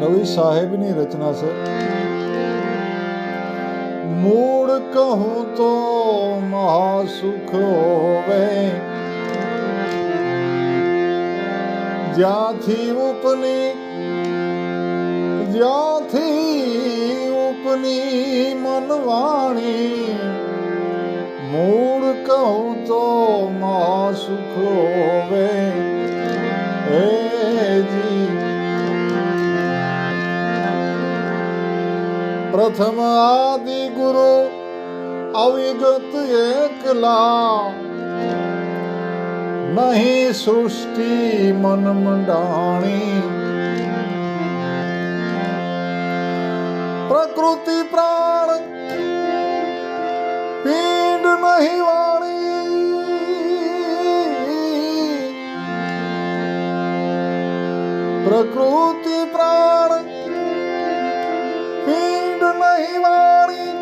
રવિ સાહેબની રચના છે. મૂળ કહું તો મહાસુખ હોવે, જ્યાંથી ઉપની મનવાણી. મૂળ કહું તો મહાસુખ હોવે જી. પ્રથમ આદિ ગુરુ અવિગત એકલા, નહીં સૃષ્ટિ મન મંડાણી. પ્રકૃતિ પ્રાણ પીંડ નહીં વાણી. પ્રકૃતિ પ્રાણ પીંડ નહીં વાણી.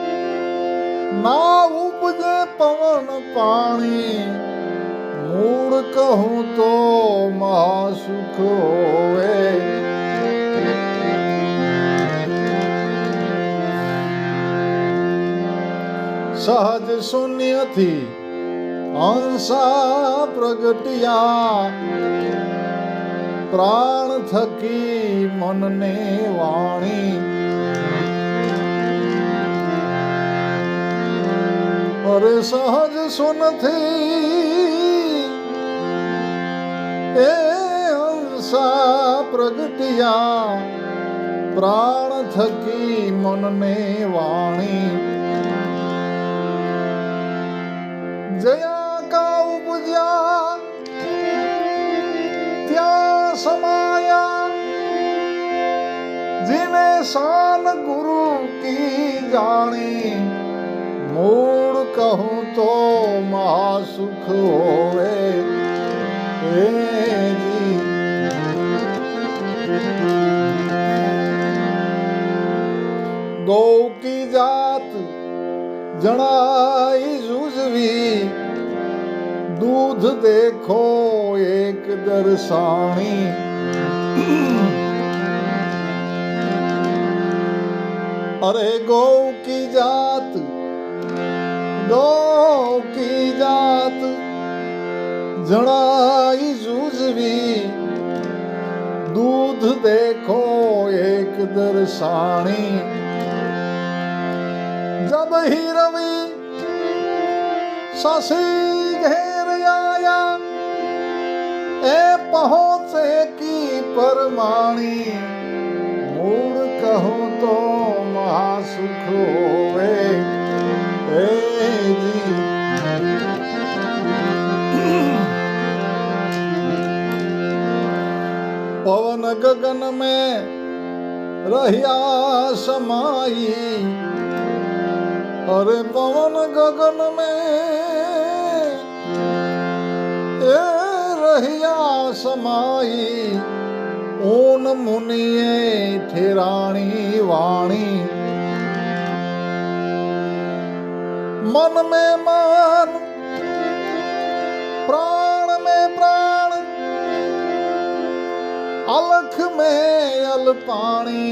ના ઉપજે પવન પાણી. મૂળ કહું તો મહાસુખ હોવે. સહજ શૂન્યથી અંશા પ્રગટ્યા, પ્રાણ થકી મનને વાણી. અરે સહજ શૂન્યથી એ અંશા પ્રગટ્યા, પ્રાણ થકી મનને વાણી. જયા કા ઉપજ્યા ત્યાં સમાયા, જીને શાન ગુરુ કી જાણી. મૂળ કહું તો મહાસુખ હોવે જી. ગૌ કી જાત જણાઈ જુજવી, दूध देखो एक दर्शानी. अरे गौ की जात जणाई जूझवी, दूध देखो एक दर्शानी. जब ही रवि शशि घेर आया, ए पहुंचे की परमाणी. मूળ કહું તો મહાસુખ હોવે જી. પવન ગગન में રહ્યા સમાઈ. अरे पवन गगन में ए रहिया समाई. ऊन मुनिए ठेराणी वाणी. मन में मन प्राण में प्राण, अलख में अलपाणी.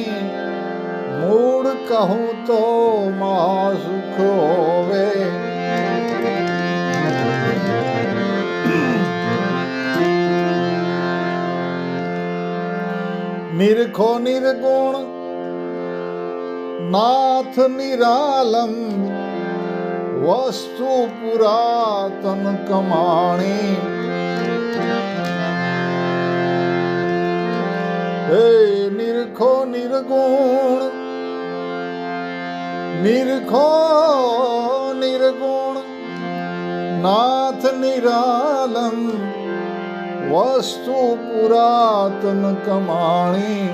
मूળ કહું તો મહાસુખ હોવે. નિરખો નિર્ગુણ નાથ નિરાલમ, વસ્તુ પુરાતન કમાણી. હે નિરખો નિર્ગુણ, નિરખો નિર્ગુણ નાથ નિરાલમ, વસ્તુ પુરાતન કમાણી.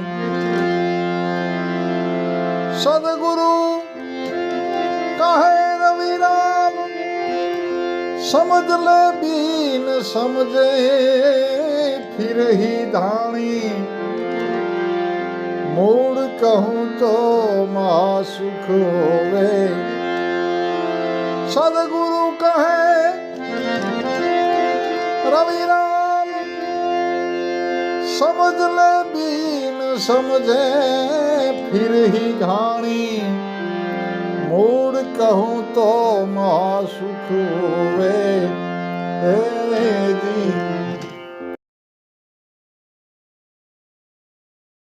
સદગુરુ કહે રવિરામ, સમજ લે બીન સમજે ફિર હી ધાણી. મૂળ કહું તો મહાસુખ હોવે. સદગુરુ કહે रवि राम समझ ले बीन समझे फिर ही घाणी मूड कहूँ तो महासुख हुए